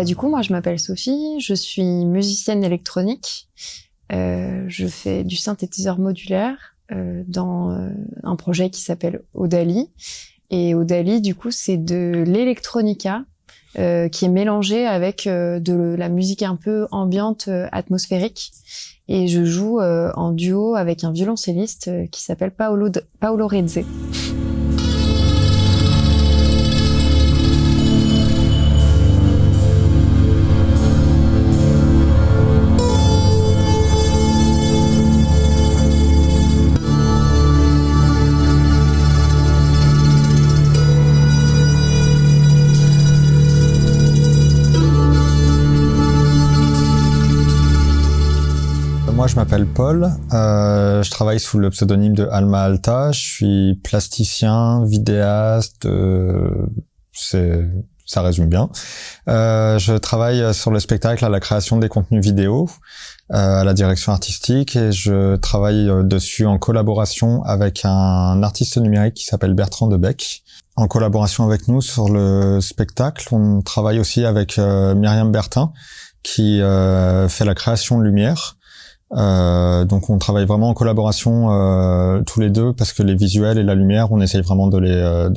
Du coup, moi, je m'appelle Sophie, je suis musicienne électronique. Je fais du synthétiseur modulaire dans un projet qui s'appelle Odali. Et Odali, du coup, c'est de l'électronica qui est mélangée avec de la musique un peu ambiante, atmosphérique. Et je joue en duo avec un violoncelliste qui s'appelle Paolo Rezze. Moi, je m'appelle Paul, je travaille sous le pseudonyme de Alma Alta, je suis plasticien, vidéaste, ça résume bien. Je travaille sur le spectacle, à la création des contenus vidéo, à la direction artistique, et je travaille dessus en collaboration avec un artiste numérique qui s'appelle Bertrand Debec. En collaboration avec nous sur le spectacle, on travaille aussi avec Myriam Bertin, qui fait la création de lumière. Donc on travaille vraiment en collaboration tous les deux, parce que les visuels et la lumière, on essaye vraiment de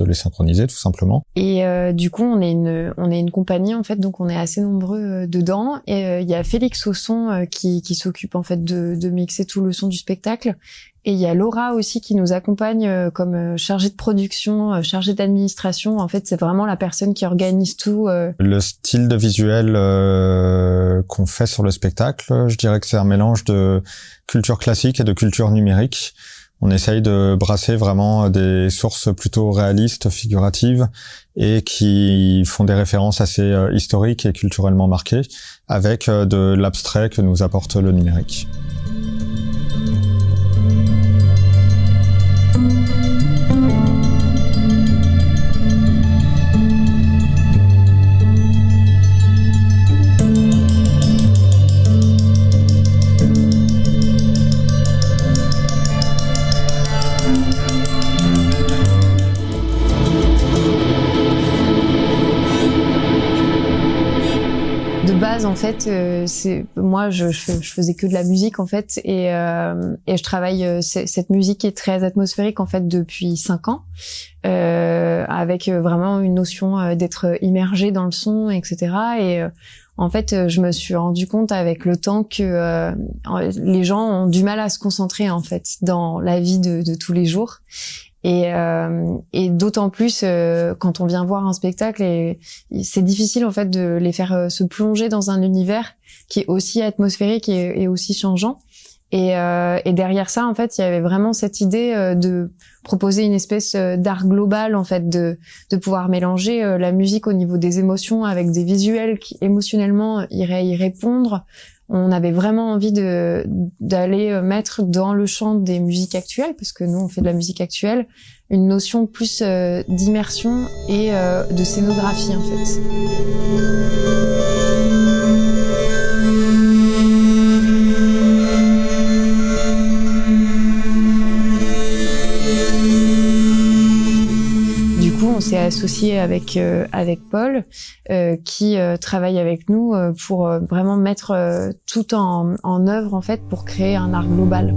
les synchroniser tout simplement. Et du coup on est une compagnie en fait, donc on est assez nombreux dedans. Et il y a Félix au son qui s'occupe en fait de mixer tout le son du spectacle. Et il y a Laura aussi qui nous accompagne comme chargée de production, chargée d'administration. En fait, c'est vraiment la personne qui organise tout. Le style de visuel qu'on fait sur le spectacle, je dirais que c'est un mélange de culture classique et de culture numérique. On essaye de brasser vraiment des sources plutôt réalistes, figuratives, et qui font des références assez historiques et culturellement marquées, avec de l'abstrait que nous apporte le numérique. En fait, moi je faisais que de la musique en fait, et je travaille cette musique qui est très atmosphérique en fait depuis 5 ans, avec vraiment une notion d'être immergé dans le son, etc. Et en fait, je me suis rendu compte avec le temps que les gens ont du mal à se concentrer en fait dans la vie de tous les jours. Et d'autant plus quand on vient voir un spectacle, et c'est difficile en fait de les faire se plonger dans un univers qui est aussi atmosphérique et aussi changeant. Et derrière ça, en fait, il y avait vraiment cette idée de proposer une espèce d'art global, en fait, de pouvoir mélanger la musique au niveau des émotions avec des visuels qui émotionnellement iraient y répondre. On avait vraiment envie d'aller mettre dans le champ des musiques actuelles, parce que nous on fait de la musique actuelle, une notion plus d'immersion et de scénographie en fait. On s'est associé avec Paul qui travaille avec nous pour vraiment mettre tout en œuvre en fait pour créer un art global.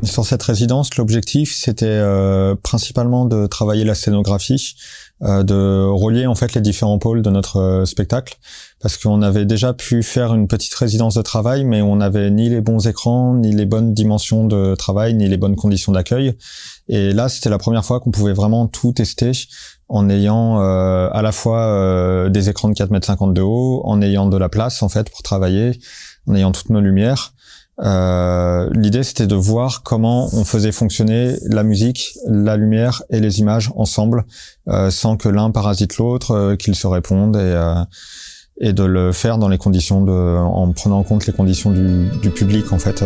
Sur cette résidence, l'objectif c'était principalement de travailler la scénographie, de relier en fait les différents pôles de notre spectacle, parce qu'on avait déjà pu faire une petite résidence de travail, mais on n'avait ni les bons écrans, ni les bonnes dimensions de travail, ni les bonnes conditions d'accueil. Et là, c'était la première fois qu'on pouvait vraiment tout tester, en ayant à la fois des écrans de 4,50 m de haut, en ayant de la place en fait pour travailler, en ayant toutes nos lumières. L'idée c'était de voir comment on faisait fonctionner la musique, la lumière et les images ensemble, sans que l'un parasite l'autre, qu'ils se répondent, et de le faire dans les conditions en prenant en compte les conditions du public en fait.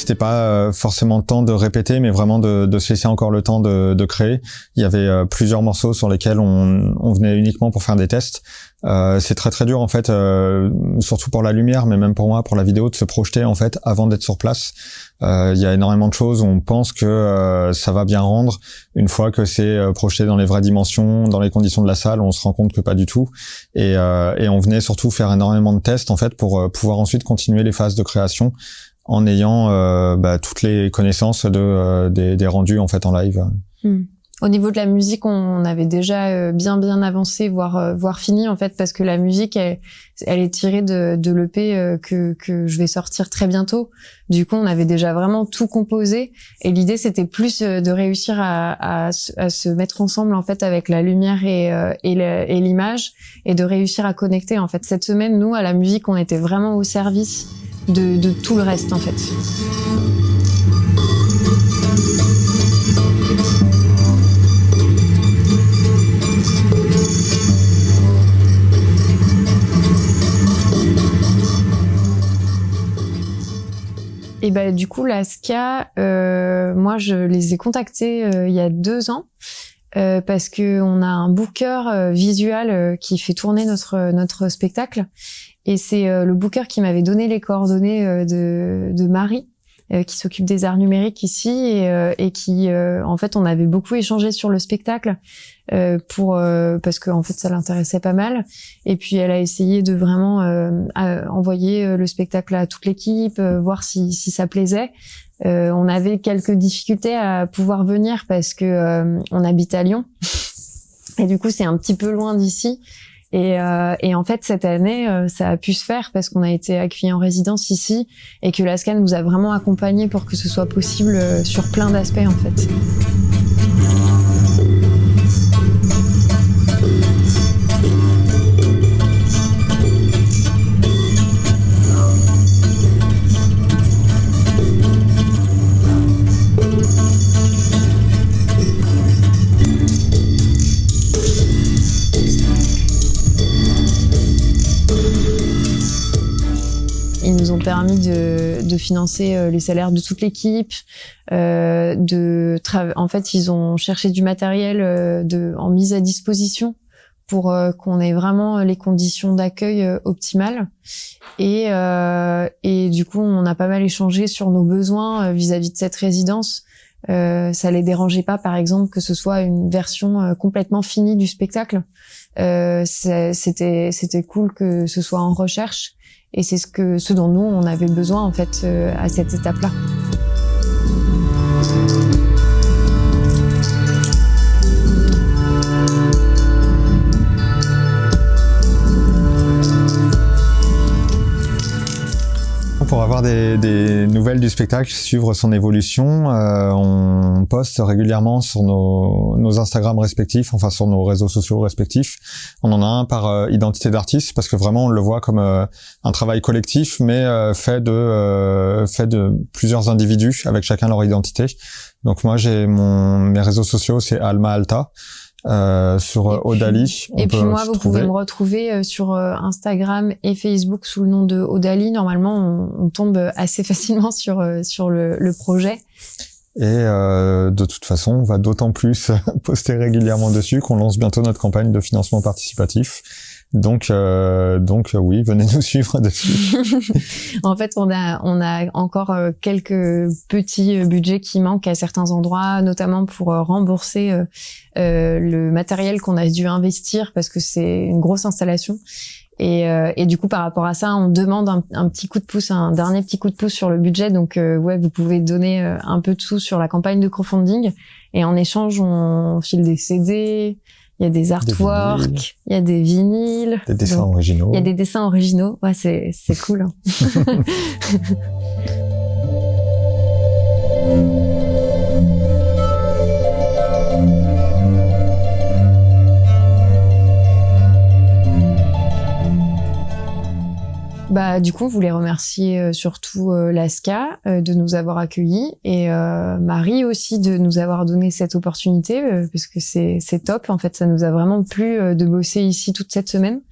c'était pas forcément le temps de répéter, mais vraiment de se laisser encore le temps de créer. Il y avait plusieurs morceaux sur lesquels on venait uniquement pour faire des tests. C'est très très dur en fait, surtout pour la lumière, mais même pour moi, pour la vidéo, de se projeter en fait avant d'être sur place. Il y a énormément de choses où on pense que ça va bien rendre. Une fois que c'est projeté dans les vraies dimensions, dans les conditions de la salle, on se rend compte que pas du tout. Et on venait surtout faire énormément de tests en fait pour pouvoir ensuite continuer les phases de création en ayant toutes les connaissances des rendus en fait en live. Au niveau de la musique, on avait déjà bien avancé, voire fini en fait, parce que la musique, elle est tirée de l'EP que je vais sortir très bientôt. Du coup, on avait déjà vraiment tout composé, et l'idée c'était plus de réussir à se mettre ensemble en fait avec la lumière et l'image, et de réussir à connecter en fait. Cette semaine, nous à la musique, on était vraiment au service de tout le reste en fait. Et du coup, la SCA, moi, je les ai contactés il y a 2 ans parce que on a un booker visual qui fait tourner notre spectacle, et c'est le booker qui m'avait donné les coordonnées de Marie, qui s'occupe des arts numériques ici, et qui en fait on avait beaucoup échangé sur le spectacle parce que en fait ça l'intéressait pas mal, et puis elle a essayé de vraiment envoyer le spectacle à toute l'équipe, voir si ça plaisait. On avait quelques difficultés à pouvoir venir parce que on habite à Lyon et du coup c'est un petit peu loin d'ici. Et en fait, cette année, ça a pu se faire parce qu'on a été accueillis en résidence ici, et que la SCA nous a vraiment accompagnés pour que ce soit possible sur plein d'aspects, en fait. Ils nous ont permis de financer les salaires de toute l'équipe, en fait, ils ont cherché du matériel en mise à disposition pour qu'on ait vraiment les conditions d'accueil optimales. Et du coup, on a pas mal échangé sur nos besoins vis-à-vis de cette résidence. Ça les dérangeait pas, par exemple, que ce soit une version complètement finie du spectacle. C'était cool que ce soit en recherche. Et c'est ce dont nous, on avait besoin, en fait, à cette étape-là. Pour avoir des nouvelles du spectacle, suivre son évolution, on poste régulièrement sur nos Instagram respectifs, enfin sur nos réseaux sociaux respectifs. On en a un par identité d'artiste, parce que vraiment on le voit comme un travail collectif, mais fait de plusieurs individus avec chacun leur identité. Donc moi mes réseaux sociaux, c'est Alma Alta. Sur Odali. Et puis moi, vous pouvez me retrouver sur Instagram et Facebook sous le nom de Odali. Normalement, on tombe assez facilement sur le projet. Et de toute façon, on va d'autant plus poster régulièrement dessus qu'on lance bientôt notre campagne de financement participatif. Donc oui, venez nous suivre dessus. En fait, on a encore quelques petits budgets qui manquent à certains endroits, notamment pour rembourser le matériel qu'on a dû investir parce que c'est une grosse installation. Et du coup, par rapport à ça, on demande un petit coup de pouce, un dernier petit coup de pouce sur le budget. Donc ouais, vous pouvez donner un peu de sous sur la campagne de crowdfunding, et en échange, on file des CD. Il y a des artworks, il y a des vinyles. Des dessins originaux. Il y a des dessins originaux. Ouais, c'est cool. Hein. Du coup, on voulait remercier surtout la SCA de nous avoir accueillis, et Marie aussi de nous avoir donné cette opportunité parce que c'est top. En fait, ça nous a vraiment plu de bosser ici toute cette semaine.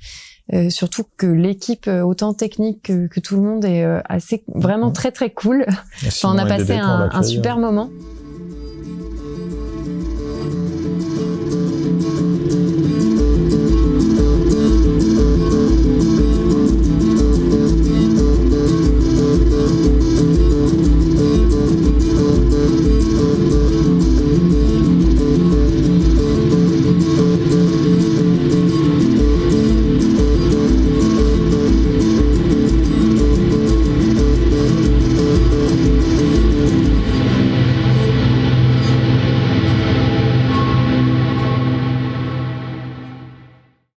surtout que l'équipe autant technique que tout le monde est assez vraiment très très cool. Enfin, on a passé un super moment.